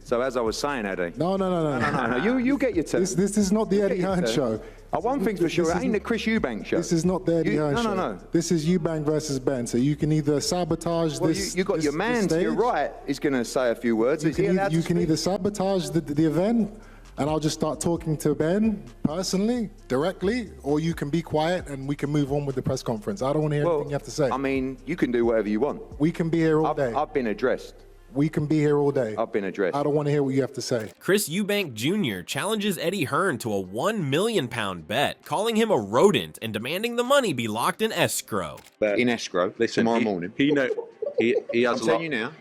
So as I was saying, Eddie. No. You get your turn. This is not the Eddie Hearn show. One thing's for sure, it ain't the Chris Eubank show. This is not the Eddie Hearn show. No. This is Eubank versus Ben. So you can either sabotage this. You got your man to your right. He's going to say a few words. You can either sabotage the event, and I'll just start talking to Ben personally, directly, or you can be quiet and we can move on with the press conference. I don't want to hear anything you have to say. I mean, you can do whatever you want. We can be here all day. I've been addressed. We can be here all day. I've been addressed. I don't want to hear what you have to say. Chris Eubank Jr. challenges Eddie Hearn to a £1 million bet, calling him a rodent and demanding the money be locked in escrow. In escrow, tomorrow morning. He has I'm telling you now,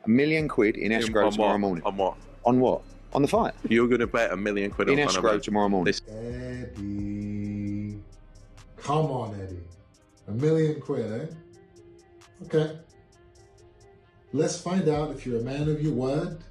£1 million in escrow tomorrow morning. On what? On what? On the fight. You're going to bet £1 million in escrow tomorrow morning. Eddie. Come on, Eddie. £1 million, eh? Okay. Let's find out if you're a man of your word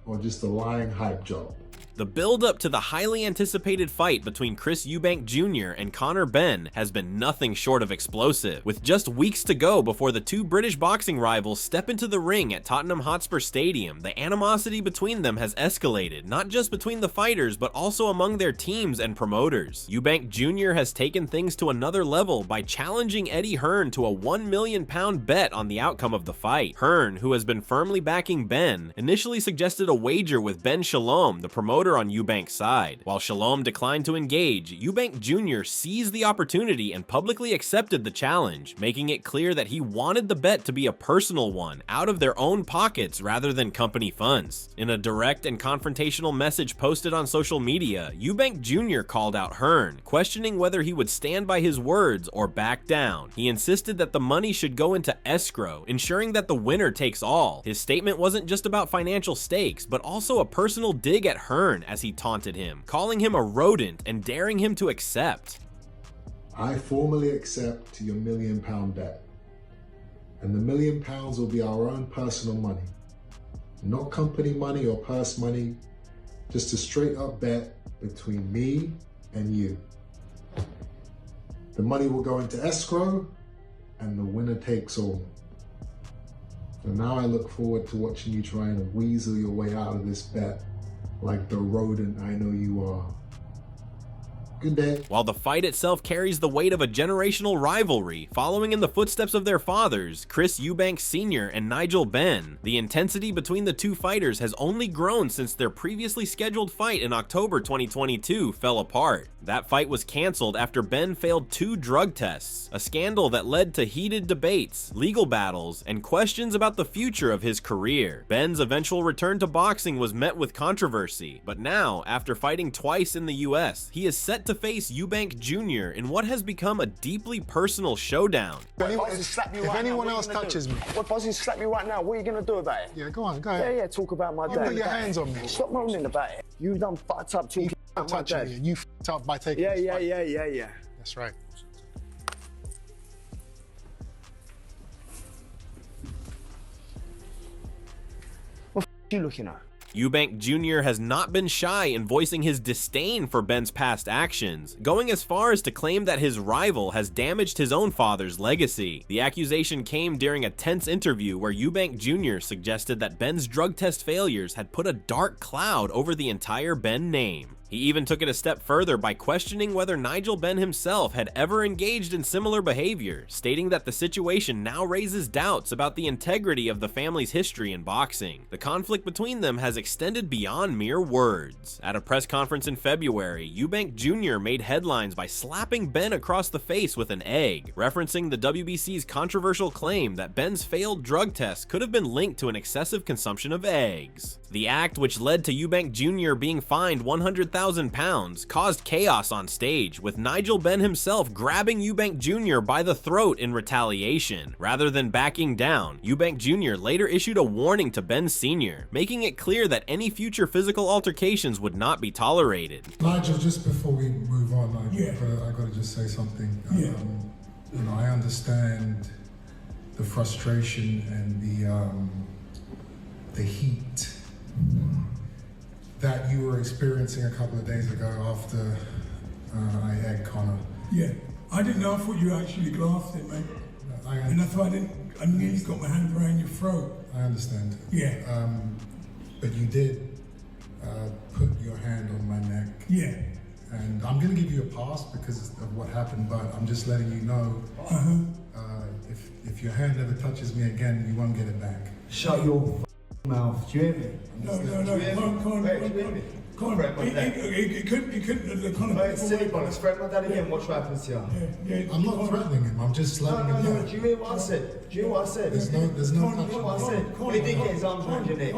or just a lying hype job. The build-up to the highly anticipated fight between Chris Eubank Jr. and Conor Benn has been nothing short of explosive, with just weeks to go before the two British boxing rivals step into the ring at Tottenham Hotspur Stadium. The animosity between them has escalated, not just between the fighters, but also among their teams and promoters. Eubank Jr. has taken things to another level by challenging Eddie Hearn to a £1 million bet on the outcome of the fight. Hearn, who has been firmly backing Benn, initially suggested a wager with Ben Shalom, the promoter on Eubank's side. While Shalom declined to engage, Eubank Jr. seized the opportunity and publicly accepted the challenge, making it clear that he wanted the bet to be a personal one, out of their own pockets rather than company funds. In a direct and confrontational message posted on social media, Eubank Jr. called out Hearn, questioning whether he would stand by his words or back down. He insisted that the money should go into escrow, ensuring that the winner takes all. His statement wasn't just about financial stakes, but also a personal dig at Hearn as he taunted him, calling him a rodent and daring him to accept. I formally accept your £1 million bet. And the £1 million will be our own personal money. Not company money or purse money, just a straight up bet between me and you. The money will go into escrow and the winner takes all. So now I look forward to watching you trying to weasel your way out of this bet like the rodent I know you are. Good day. While the fight itself carries the weight of a generational rivalry, following in the footsteps of their fathers, Chris Eubank Sr. and Nigel Benn, the intensity between the two fighters has only grown since their previously scheduled fight in October 2022 fell apart. That fight was cancelled after Benn failed 2 drug tests, a scandal that led to heated debates, legal battles, and questions about the future of his career. Benn's eventual return to boxing was met with controversy, but now, after fighting twice in the US, he is set to face Eubank Jr. in what has become a deeply personal showdown. If anyone else touches me. What, Bozzy, slap you right now? What are you going to do about it? Yeah, go on, go ahead. Yeah, talk about my dad. You put your hands on me. Stop moaning about it. You done fucked up talking about my dad. You fucked up by taking this fight. Yeah. That's right. What are you looking at? Eubank Jr. has not been shy in voicing his disdain for Benn's past actions, going as far as to claim that his rival has damaged his own father's legacy. The accusation came during a tense interview where Eubank Jr. suggested that Benn's drug test failures had put a dark cloud over the entire Benn name. He even took it a step further by questioning whether Nigel Benn himself had ever engaged in similar behavior, stating that the situation now raises doubts about the integrity of the family's history in boxing. The conflict between them has extended beyond mere words. At a press conference in February, Eubank Jr. made headlines by slapping Benn across the face with an egg, referencing the WBC's controversial claim that Benn's failed drug tests could have been linked to an excessive consumption of eggs. The act, which led to Eubank Jr. being fined £100,000, caused chaos on stage, with Nigel Benn himself grabbing Eubank Jr. by the throat in retaliation. Rather than backing down, Eubank Jr. later issued a warning to Benn Sr., making it clear that any future physical altercations would not be tolerated. Nigel, just before we move on, I gotta just say something. You know, I understand the frustration and the heat that you were experiencing a couple of days ago after I had Conor. Yeah, I didn't know. I thought you actually laughed it, mate. And that's why I nearly got my hand around your throat. I understand. Yeah. But you did put your hand on my neck. Yeah. And I'm going to give you a pass because of what happened, but I'm just letting you know, if your hand ever touches me again, you won't get it back. Shut your mouth. Do you hear me? No, Con, he couldn't. Hey, silly bollocks, threaten my dad again, watch what happens to you. Yeah, I'm not threatening him, I'm just letting him know. Do you hear what I said? Do you hear what I said? There's no touching. You know what I said? Well, he did get his arms around your neck.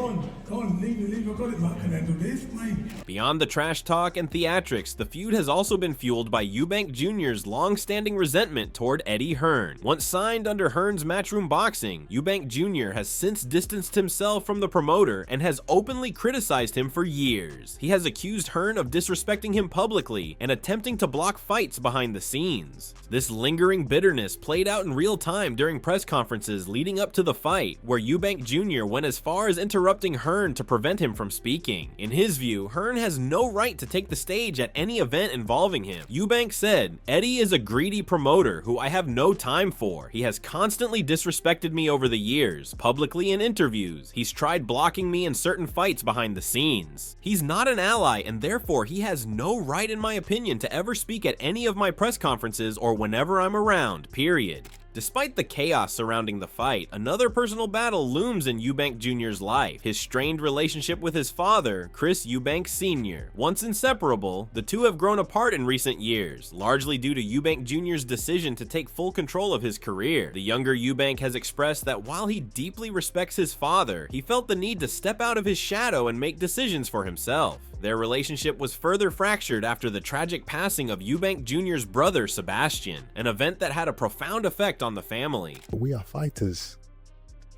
Con, leave, I got it, Mark, can handle this, mate. Beyond the trash talk and theatrics, the feud has also been fueled by Eubank Jr.'s long-standing resentment toward Eddie Hearn. Once signed under Hearn's Matchroom Boxing, Eubank Jr. has since distanced himself from the promoter and has openly criticized him for years. He has accused Hearn of disrespecting him publicly and attempting to block fights behind the scenes. This lingering bitterness played out in real time during press conferences leading up to the fight, where Eubank Jr. went as far as interrupting Hearn to prevent him from speaking. In his view, Hearn has no right to take the stage at any event involving him. Eubank said, "Eddie is a greedy promoter who I have no time for. He has constantly disrespected me over the years, publicly in interviews. He's tried blocking me in certain fights behind the scenes. He's not an ally, and therefore he has no right, in my opinion, to ever speak at any of my press conferences or whenever I'm around, period." Despite the chaos surrounding the fight, another personal battle looms in Eubank Jr.'s life: his strained relationship with his father, Chris Eubank Sr. Once inseparable, the two have grown apart in recent years, largely due to Eubank Jr.'s decision to take full control of his career. The younger Eubank has expressed that while he deeply respects his father, he felt the need to step out of his shadow and make decisions for himself. Their relationship was further fractured after the tragic passing of Eubank Jr.'s brother, Sebastian, an event that had a profound effect on the family. We are fighters,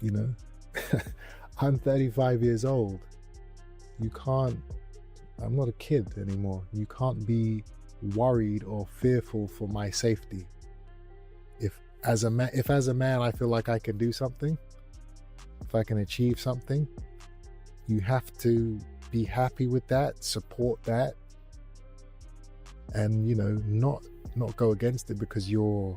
you know. I'm 35 years old. I'm not a kid anymore. You can't be worried or fearful for my safety. If as a man I feel like I can do something, if I can achieve something, you have to be happy with that, support that, and, you know, not go against it because you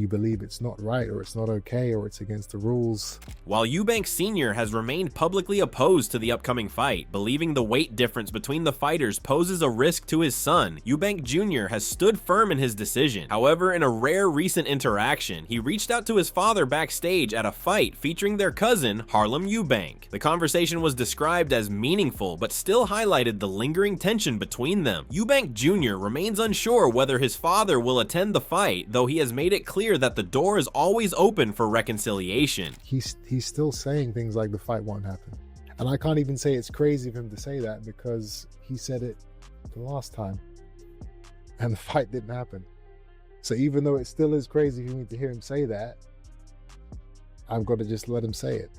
believe it's not right or it's not okay or it's against the rules. While Eubank Sr. has remained publicly opposed to the upcoming fight, believing the weight difference between the fighters poses a risk to his son, Eubank Jr. has stood firm in his decision. However, in a rare recent interaction, he reached out to his father backstage at a fight featuring their cousin, Harlem Eubank. The conversation was described as meaningful, but still highlighted the lingering tension between them. Eubank Jr. remains unsure whether his father will attend the fight, though he has made it clear that the door is always open for reconciliation. He's still saying things like the fight won't happen. And I can't even say it's crazy of him to say that because he said it the last time and the fight didn't happen. So even though it still is crazy for me to hear him say that, I've got to just let him say it.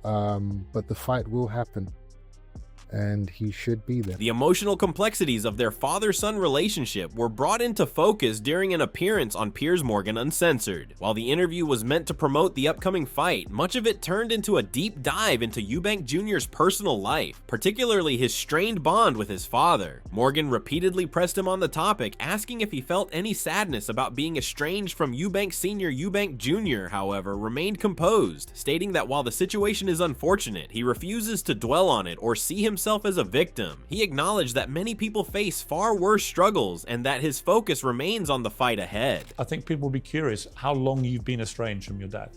But the fight will happen. And he should be there. The emotional complexities of their father-son relationship were brought into focus during an appearance on Piers Morgan Uncensored. While the interview was meant to promote the upcoming fight, much of it turned into a deep dive into Eubank Jr.'s personal life, particularly his strained bond with his father. Morgan repeatedly pressed him on the topic, asking if he felt any sadness about being estranged from Eubank Sr. Eubank Jr., however, remained composed, stating that while the situation is unfortunate, he refuses to dwell on it or see himself as a victim. He acknowledged that many people face far worse struggles and that his focus remains on the fight ahead. I think people will be curious how long you've been estranged from your dad.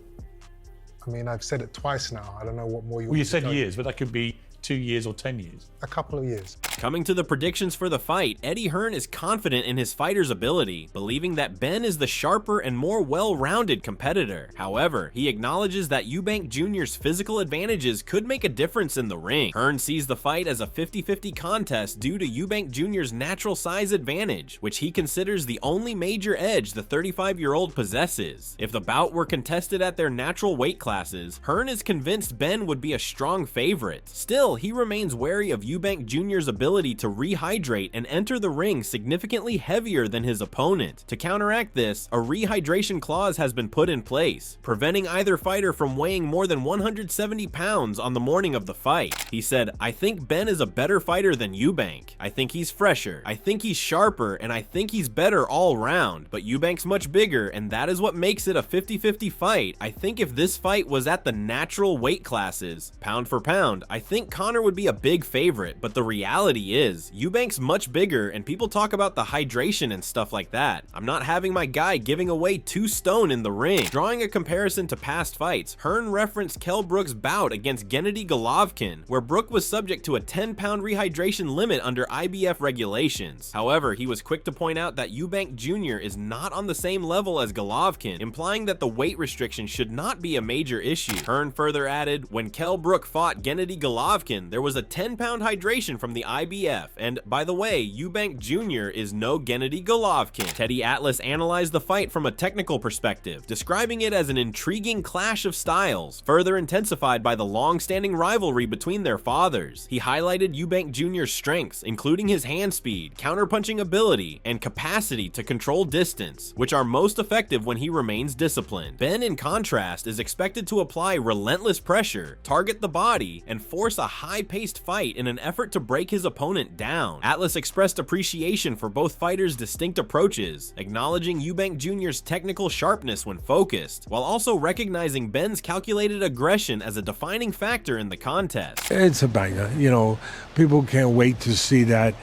I mean, I've said it twice now. I don't know what more you want. Well, you to said tell years, but that could be 2 years or 10 years. A couple of years. Coming to the predictions for the fight, Eddie Hearn is confident in his fighter's ability, believing that Ben is the sharper and more well-rounded competitor. However, he acknowledges that Eubank Jr.'s physical advantages could make a difference in the ring. Hearn sees the fight as a 50-50 contest due to Eubank Jr.'s natural size advantage, which he considers the only major edge the 35-year-old possesses. If the bout were contested at their natural weight classes, Hearn is convinced Ben would be a strong favorite. Still, he remains wary of Eubank Jr.'s ability to rehydrate and enter the ring significantly heavier than his opponent. To counteract this, a rehydration clause has been put in place, preventing either fighter from weighing more than 170 pounds on the morning of the fight. He said, "I think Ben is a better fighter than Eubank. I think he's fresher, I think he's sharper, and I think he's better all round, but Eubank's much bigger, and that is what makes it a 50-50 fight. I think if this fight was at the natural weight classes, pound for pound, I think Conor would be a big favorite, but the reality is, Eubank's much bigger and people talk about the hydration and stuff like that. I'm not having my guy giving away 2 stone in the ring. Drawing a comparison to past fights, Hearn referenced Kell Brook's bout against Gennady Golovkin, where Brook was subject to a 10-pound rehydration limit under IBF regulations. However, he was quick to point out that Eubank Jr. is not on the same level as Golovkin, implying that the weight restriction should not be a major issue. Hearn further added, when Kell Brook fought Gennady Golovkin, there was a 10-pound hydration from the IBF, and by the way, Eubank Jr. is no Gennady Golovkin. Teddy Atlas analyzed the fight from a technical perspective, describing it as an intriguing clash of styles, further intensified by the long-standing rivalry between their fathers. He highlighted Eubank Jr.'s strengths, including his hand speed, counterpunching ability, and capacity to control distance, which are most effective when he remains disciplined. Ben, in contrast, is expected to apply relentless pressure, target the body, and force a high-paced fight in an effort to break his opponent down. Atlas expressed appreciation for both fighters' distinct approaches, acknowledging Eubank Jr.'s technical sharpness when focused, while also recognizing Ben's calculated aggression as a defining factor in the contest. It's a banger, you know, people can't wait to see that,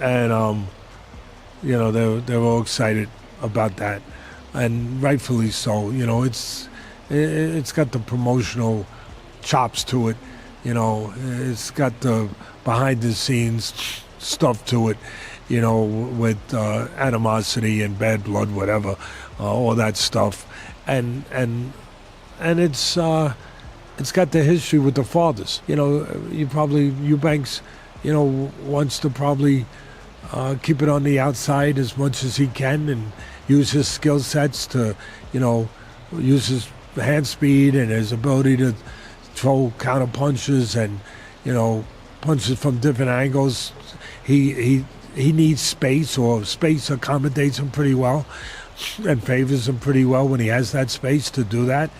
and you know, they're all excited about that, and rightfully so. You know, it's got the promotional chops to it, you know, it's got the behind the scenes stuff to it, you know, with animosity and bad blood, whatever, all that stuff, and it's got the history with the fathers. You know, Eubanks, you know, wants to probably keep it on the outside as much as he can and use his skill sets to, you know, use his hand speed and his ability to throw counter punches and, you know, punches from different angles. He needs space, or space accommodates him pretty well and favors him pretty well when he has that space to do that.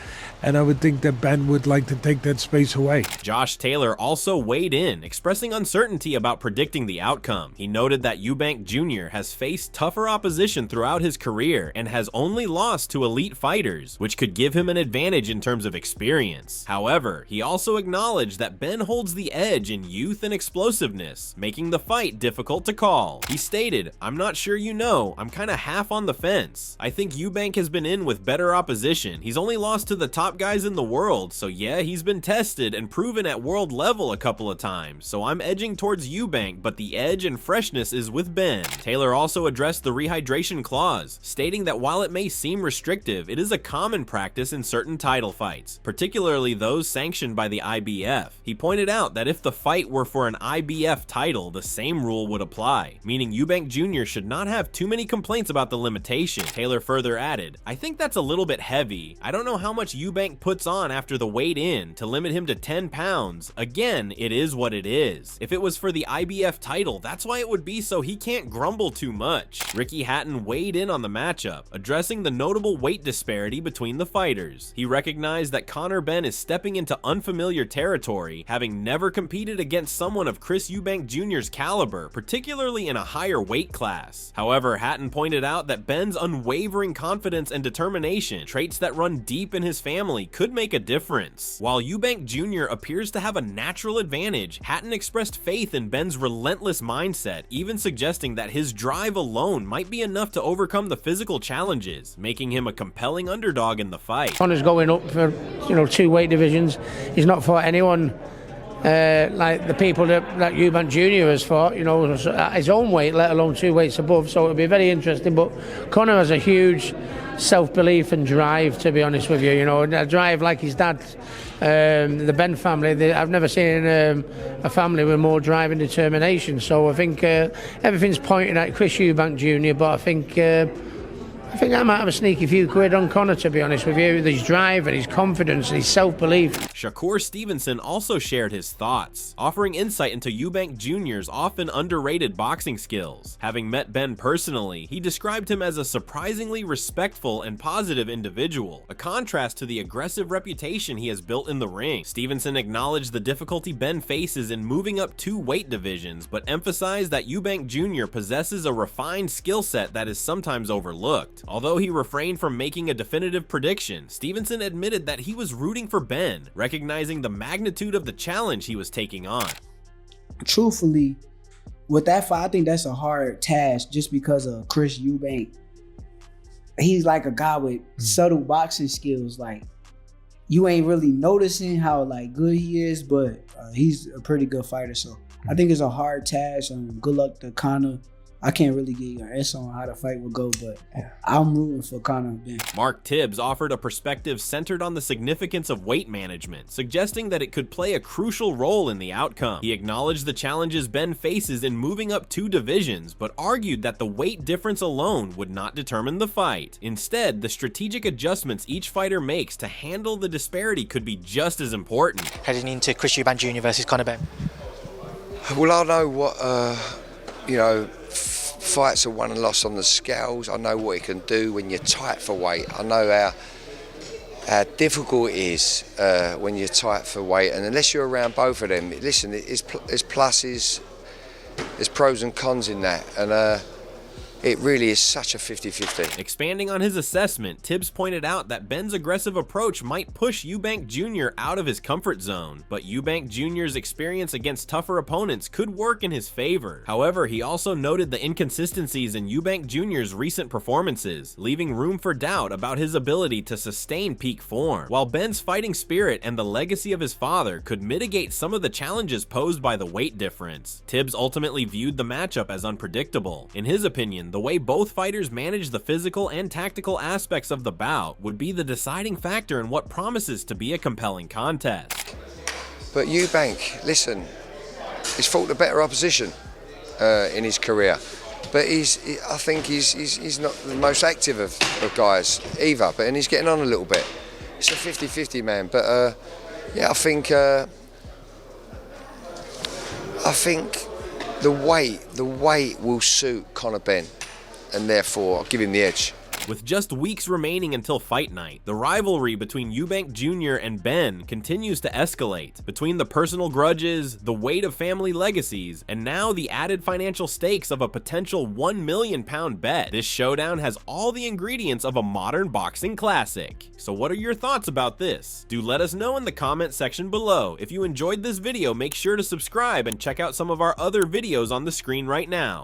And I would think that Ben would like to take that space away. Josh Taylor also weighed in, expressing uncertainty about predicting the outcome. He noted that Eubank Jr. has faced tougher opposition throughout his career and has only lost to elite fighters, which could give him an advantage in terms of experience. However, he also acknowledged that Ben holds the edge in youth and explosiveness, making the fight difficult to call. He stated, "I'm not sure you know, I'm kinda half on the fence. I think Eubank has been in with better opposition. He's only lost to the top guys in the world, so yeah, he's been tested and proven at world level a couple of times, so I'm edging towards Eubank, but the edge and freshness is with Ben." Taylor also addressed the rehydration clause, stating that while it may seem restrictive, it is a common practice in certain title fights, particularly those sanctioned by the IBF. He pointed out that if the fight were for an IBF title, the same rule would apply, meaning Eubank Jr. should not have too many complaints about the limitation. Taylor further added, "I think that's a little bit heavy. I don't know how much Eubank puts on after the weight in to limit him to 10 pounds. Again, it is what it is. If it was for the IBF title, that's why it would be, so he can't grumble too much." Ricky Hatton weighed in on the matchup, addressing the notable weight disparity between the fighters. He recognized that Conor Benn is stepping into unfamiliar territory, having never competed against someone of Chris Eubank Jr.'s caliber, particularly in a higher weight class. However, Hatton pointed out that Ben's unwavering confidence and determination, traits that run deep in his family, could make a difference. While Eubank Jr. appears to have a natural advantage, Hatton expressed faith in Ben's relentless mindset, even suggesting that his drive alone might be enough to overcome the physical challenges, making him a compelling underdog in the fight. Conor's going up for, you know, 2 weight divisions. He's not fought anyone like the people that Eubank Jr. has fought, you know, at his own weight, let alone 2 weights above, so it'll be very interesting. But Conor has a huge self-belief and drive, to be honest with you, you know, a drive like his dad, the Ben family. I've never seen a family with more drive and determination, so I think everything's pointing at Chris Eubank Jr., but I think I might have a sneaky few quid on Conor, to be honest with you, with his drive and his confidence and his self-belief. Shakur Stevenson also shared his thoughts, offering insight into Eubank Jr.'s often underrated boxing skills. Having met Ben personally, he described him as a surprisingly respectful and positive individual, a contrast to the aggressive reputation he has built in the ring. Stevenson acknowledged the difficulty Ben faces in moving up 2 weight divisions, but emphasized that Eubank Jr. possesses a refined skill set that is sometimes overlooked. Although he refrained from making a definitive prediction, Stevenson admitted that he was rooting for Ben, recognizing the magnitude of the challenge he was taking on. Truthfully, with that fight, I think that's a hard task just because of Chris Eubank. He's like a guy with subtle boxing skills. Like, you ain't really noticing how like good he is, but he's a pretty good fighter. So I think it's a hard task. Good luck to Conor. I can't really get your answer on how the fight will go, but I'm rooting for Conor Ben. Mark Tibbs offered a perspective centered on the significance of weight management, suggesting that it could play a crucial role in the outcome. He acknowledged the challenges Ben faces in moving up 2 divisions, but argued that the weight difference alone would not determine the fight. Instead, the strategic adjustments each fighter makes to handle the disparity could be just as important. Heading into Chris Eubank Jr. versus Conor Ben. Well, I know what, fights are won and lost on the scales. I know what he can do when you're tight for weight. I know how difficult it is when you're tight for weight, and unless you're around both of them, listen, there's pluses, there's pros and cons in that, and it really is such a 50-50. Expanding on his assessment, Tibbs pointed out that Ben's aggressive approach might push Eubank Jr. out of his comfort zone, but Eubank Jr.'s experience against tougher opponents could work in his favor. However, he also noted the inconsistencies in Eubank Jr.'s recent performances, leaving room for doubt about his ability to sustain peak form. While Ben's fighting spirit and the legacy of his father could mitigate some of the challenges posed by the weight difference, Tibbs ultimately viewed the matchup as unpredictable. In his opinion, the way both fighters manage the physical and tactical aspects of the bout would be the deciding factor in what promises to be a compelling contest. But Eubank, listen, he's fought a better opposition in his career, but I think he's not the most active of guys either, and he's getting on a little bit. It's a 50-50 man, but yeah, I think the weight will suit Conor Ben, and therefore I'll give him the edge. With just weeks remaining until fight night, the rivalry between Eubank Jr. and Ben continues to escalate. Between the personal grudges, the weight of family legacies, and now the added financial stakes of a potential £1 million bet, this showdown has all the ingredients of a modern boxing classic. So what are your thoughts about this? Do let us know in the comment section below. If you enjoyed this video, make sure to subscribe and check out some of our other videos on the screen right now.